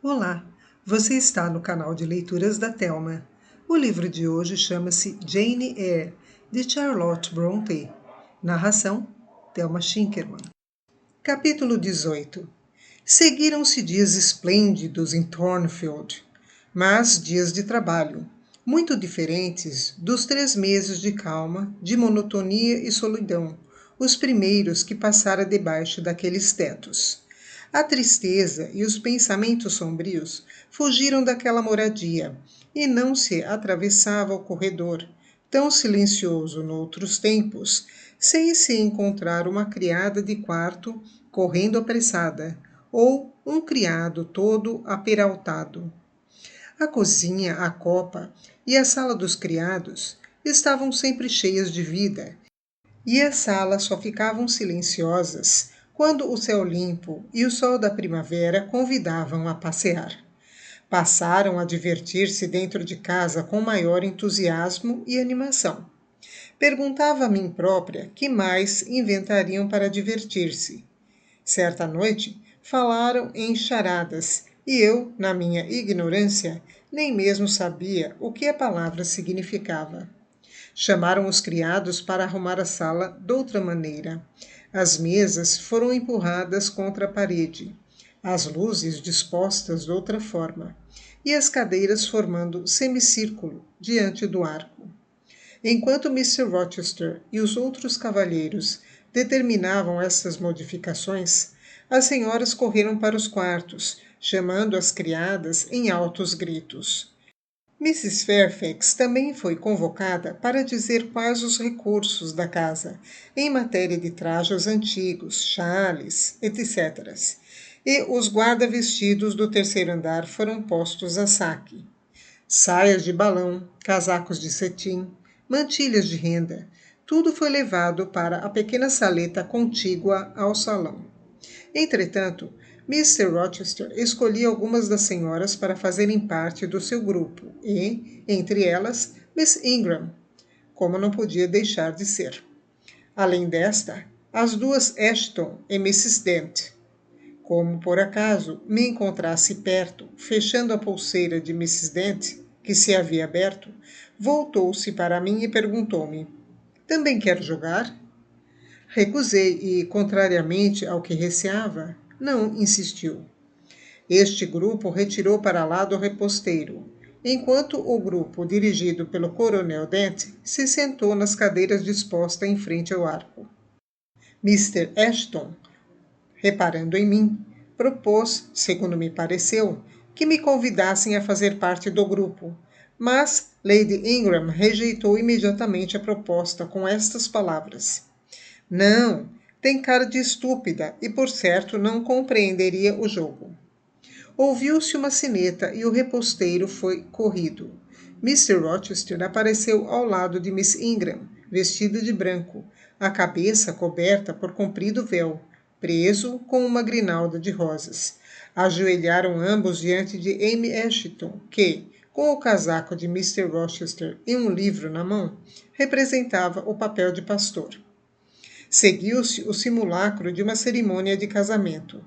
Olá, você está no canal de leituras da Thelma. O livro de hoje chama-se Jane Eyre, de Charlotte Brontë. Narração, Thelma Schinkelmann. Capítulo 18. Seguiram-se dias esplêndidos em Thornfield, mas dias de trabalho, muito diferentes dos 3 meses de calma, de monotonia e solidão, os primeiros que passara debaixo daqueles tetos. A tristeza e os pensamentos sombrios fugiram daquela moradia, e não se atravessava o corredor, tão silencioso noutros tempos, sem se encontrar uma criada de quarto correndo apressada, ou um criado todo aperaltado. A cozinha, a copa e a sala dos criados estavam sempre cheias de vida, e as salas só ficavam silenciosas quando o céu limpo e o sol da primavera convidavam a passear. Passaram a divertir-se dentro de casa com maior entusiasmo e animação. Perguntava a mim própria que mais inventariam para divertir-se. Certa noite, falaram em charadas, e eu, na minha ignorância, nem mesmo sabia o que a palavra significava. Chamaram os criados para arrumar a sala doutra maneira. As mesas foram empurradas contra a parede, as luzes dispostas de outra forma, e as cadeiras formando semicírculo diante do arco. Enquanto Mr. Rochester e os outros cavalheiros determinavam essas modificações, as senhoras correram para os quartos, chamando as criadas em altos gritos. Mrs. Fairfax também foi convocada para dizer quais os recursos da casa, em matéria de trajos antigos, chales, etc. E os guarda-vestidos do terceiro andar foram postos a saque. Saias de balão, casacos de cetim, mantilhas de renda, tudo foi levado para a pequena saleta contígua ao salão. Entretanto, Mr. Rochester escolhia algumas das senhoras para fazerem parte do seu grupo e, entre elas, Miss Ingram, como não podia deixar de ser. Além desta, as 2 Ashton e Mrs. Dent. Como por acaso me encontrasse perto, fechando a pulseira de Mrs. Dent, que se havia aberto, voltou-se para mim e perguntou-me: "Também quer jogar?" Recusei e, contrariamente ao que receava, não insistiu. Este grupo retirou para lá do reposteiro, enquanto o grupo, dirigido pelo coronel Dent, se sentou nas cadeiras dispostas em frente ao arco. Mr. Ashton, reparando em mim, propôs, segundo me pareceu, que me convidassem a fazer parte do grupo, mas Lady Ingram rejeitou imediatamente a proposta com estas palavras: "Não, tem cara de estúpida e, por certo, não compreenderia o jogo." Ouviu-se uma sineta e o reposteiro foi corrido. Mr. Rochester apareceu ao lado de Miss Ingram, vestida de branco, a cabeça coberta por comprido véu, preso com uma grinalda de rosas. Ajoelharam ambos diante de Amy Ashton, que, com o casaco de Mr. Rochester e um livro na mão, representava o papel de pastor. Seguiu-se o simulacro de uma cerimônia de casamento.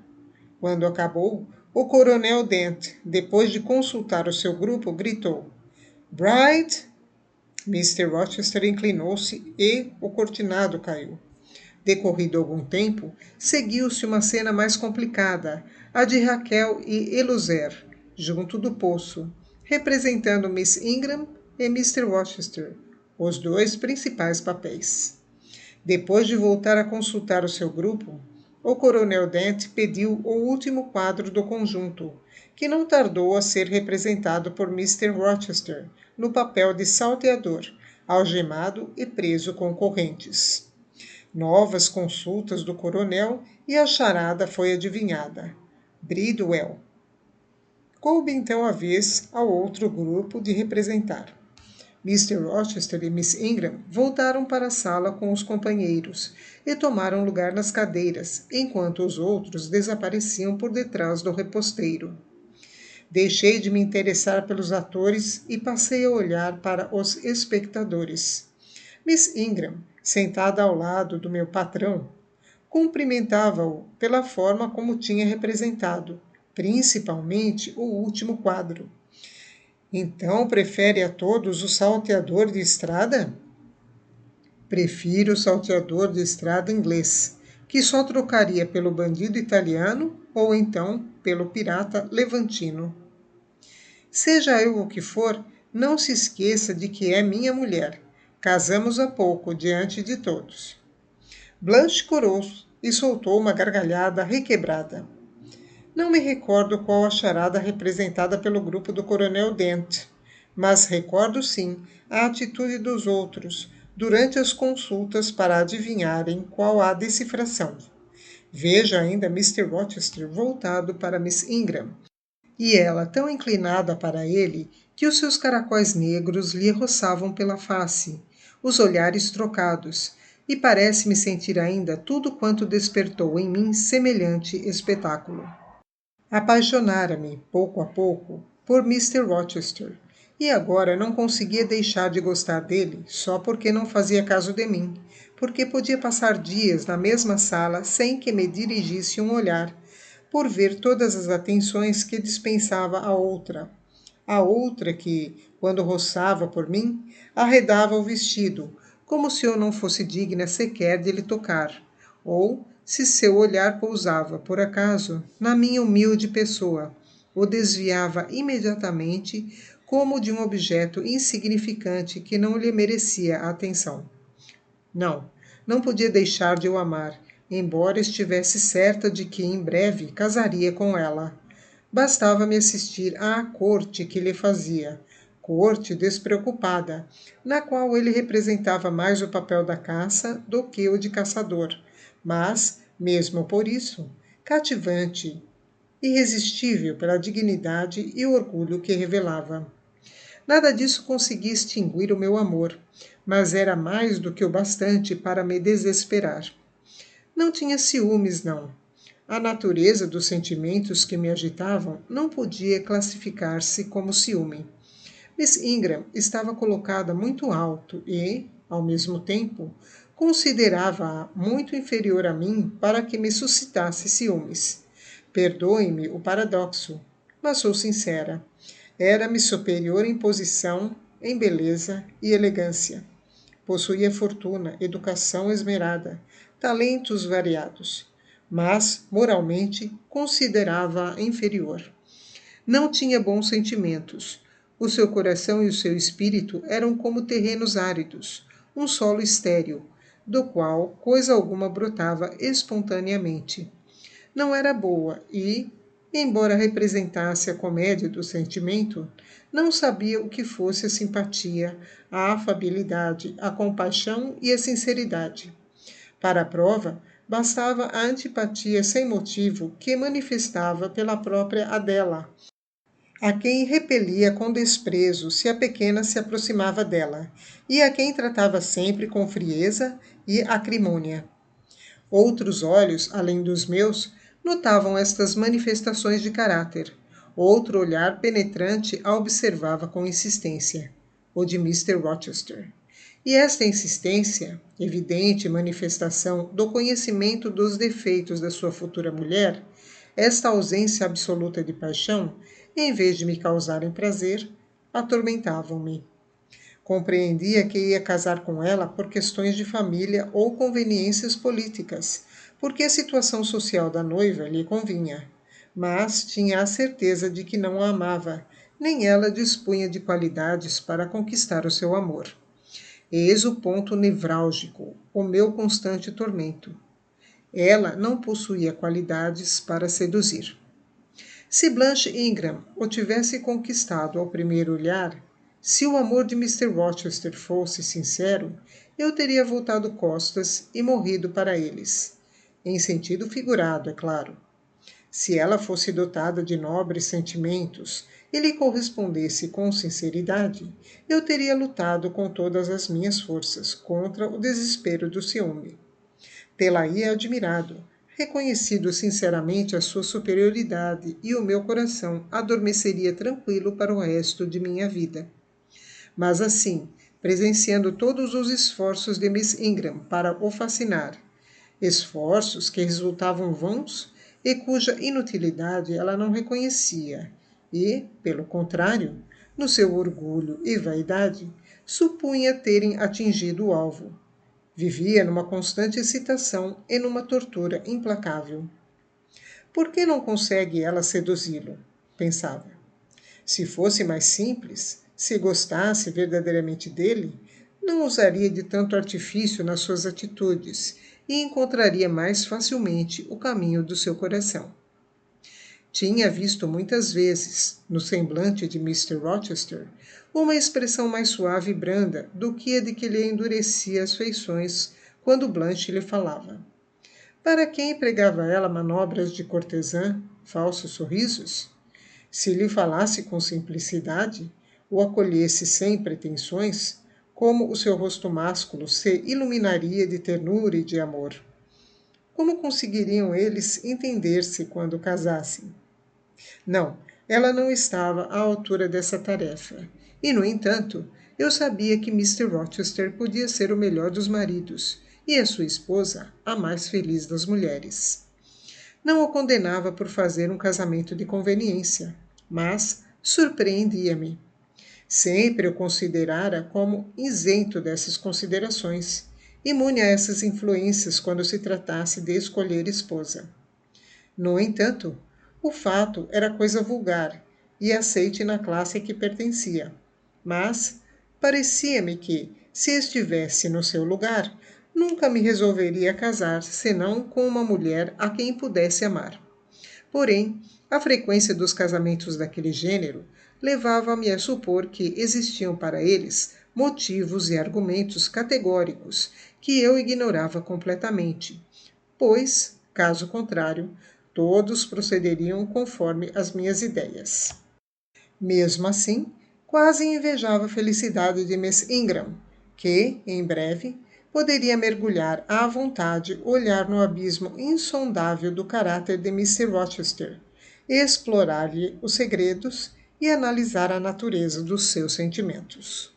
Quando acabou, o coronel Dent, depois de consultar o seu grupo, gritou: "Bride!" Mr. Rochester inclinou-se e o cortinado caiu. Decorrido algum tempo, seguiu-se uma cena mais complicada, a de Raquel e Eluzer, junto do poço, representando Miss Ingram e Mr. Rochester, os 2 principais papéis. Depois de voltar a consultar o seu grupo, o coronel Dent pediu o último quadro do conjunto, que não tardou a ser representado por Mr. Rochester, no papel de salteador, algemado e preso com correntes. Novas consultas do coronel e a charada foi adivinhada. Bridwell. Coube então a vez ao outro grupo de representar. Mr. Rochester e Miss Ingram voltaram para a sala com os companheiros e tomaram lugar nas cadeiras, enquanto os outros desapareciam por detrás do reposteiro. Deixei de me interessar pelos atores e passei a olhar para os espectadores. Miss Ingram, sentada ao lado do meu patrão, cumprimentava-o pela forma como tinha representado, principalmente o último quadro. Então prefere a todos o salteador de estrada? Prefiro o salteador de estrada inglês, que só trocaria pelo bandido italiano ou então pelo pirata levantino. Seja eu o que for, não se esqueça de que é minha mulher. Casamos há pouco diante de todos. Blanche corou e soltou uma gargalhada requebrada. Não me recordo qual a charada representada pelo grupo do Coronel Dent, mas recordo sim a atitude dos outros durante as consultas para adivinharem qual a decifração. Vejo ainda Mr. Rochester voltado para Miss Ingram, e ela tão inclinada para ele que os seus caracóis negros lhe roçavam pela face, os olhares trocados, e parece-me sentir ainda tudo quanto despertou em mim semelhante espetáculo. Apaixonara-me, pouco a pouco, por Mr. Rochester, e agora não conseguia deixar de gostar dele só porque não fazia caso de mim, porque podia passar dias na mesma sala sem que me dirigisse um olhar, por ver todas as atenções que dispensava a outra que, quando roçava por mim, arredava o vestido, como se eu não fosse digna sequer de lhe tocar, ou se seu olhar pousava, por acaso, na minha humilde pessoa, o desviava imediatamente como de um objeto insignificante que não lhe merecia a atenção. Não, não podia deixar de o amar, embora estivesse certa de que em breve casaria com ela. Bastava-me assistir à corte que lhe fazia, corte despreocupada, na qual ele representava mais o papel da caça do que o de caçador, mas, mesmo por isso, cativante, irresistível pela dignidade e orgulho que revelava. Nada disso conseguia extinguir o meu amor, mas era mais do que o bastante para me desesperar. Não tinha ciúmes, não. A natureza dos sentimentos que me agitavam não podia classificar-se como ciúme. Miss Ingram estava colocada muito alto e, ao mesmo tempo, considerava-a muito inferior a mim para que me suscitasse ciúmes. Perdoe-me o paradoxo, mas sou sincera. Era-me superior em posição, em beleza e elegância. Possuía fortuna, educação esmerada, talentos variados, mas, moralmente, considerava-a inferior. Não tinha bons sentimentos. O seu coração e o seu espírito eram como terrenos áridos, um solo estéril, do qual coisa alguma brotava espontaneamente. Não era boa e, embora representasse a comédia do sentimento, não sabia o que fosse a simpatia, a afabilidade, a compaixão e a sinceridade. Para a prova, bastava a antipatia sem motivo que manifestava pela própria Adela, a quem repelia com desprezo se a pequena se aproximava dela, e a quem tratava sempre com frieza e acrimônia. Outros olhos, além dos meus, notavam estas manifestações de caráter. Outro olhar penetrante a observava com insistência, o de Mr. Rochester. E esta insistência, evidente manifestação do conhecimento dos defeitos da sua futura mulher, esta ausência absoluta de paixão, em vez de me causarem prazer, atormentavam-me. Compreendia que ia casar com ela por questões de família ou conveniências políticas, porque a situação social da noiva lhe convinha. Mas tinha a certeza de que não a amava, nem ela dispunha de qualidades para conquistar o seu amor. Eis o ponto nevrálgico, o meu constante tormento. Ela não possuía qualidades para seduzir. Se Blanche Ingram o tivesse conquistado ao primeiro olhar, se o amor de Mr. Rochester fosse sincero, eu teria voltado costas e morrido para eles. Em sentido figurado, é claro. Se ela fosse dotada de nobres sentimentos e lhe correspondesse com sinceridade, eu teria lutado com todas as minhas forças contra o desespero do ciúme. Tê-la-ia admirado, reconhecido sinceramente a sua superioridade e o meu coração adormeceria tranquilo para o resto de minha vida. Mas assim, presenciando todos os esforços de Miss Ingram para o fascinar, esforços que resultavam vãos, e cuja inutilidade ela não reconhecia, e, pelo contrário, no seu orgulho e vaidade, supunha terem atingido o alvo. Vivia numa constante excitação e numa tortura implacável. Por que não consegue ela seduzi-lo? Pensava. Se fosse mais simples, se gostasse verdadeiramente dele, não usaria de tanto artifício nas suas atitudes e encontraria mais facilmente o caminho do seu coração. Tinha visto muitas vezes, no semblante de Mr. Rochester, uma expressão mais suave e branda do que a de que lhe endurecia as feições quando Blanche lhe falava. Para quem empregava ela manobras de cortesã, falsos sorrisos? Se lhe falasse com simplicidade, o acolhesse sem pretensões, como o seu rosto másculo se iluminaria de ternura e de amor? Como conseguiriam eles entender-se quando casassem? Não, ela não estava à altura dessa tarefa. E, no entanto, eu sabia que Mr. Rochester podia ser o melhor dos maridos e a sua esposa a mais feliz das mulheres. Não o condenava por fazer um casamento de conveniência, mas surpreendia-me. Sempre o considerara como isento dessas considerações, imune a essas influências quando se tratasse de escolher esposa. No entanto, o fato era coisa vulgar e aceite na classe a que pertencia. Mas parecia-me que, se estivesse no seu lugar, nunca me resolveria casar senão com uma mulher a quem pudesse amar. Porém, a frequência dos casamentos daquele gênero levava-me a supor que existiam para eles motivos e argumentos categóricos que eu ignorava completamente, pois, caso contrário, todos procederiam conforme as minhas ideias. Mesmo assim, quase invejava a felicidade de Miss Ingram, que, em breve, poderia mergulhar à vontade, olhar no abismo insondável do caráter de Mr. Rochester, explorar-lhe os segredos e analisar a natureza dos seus sentimentos.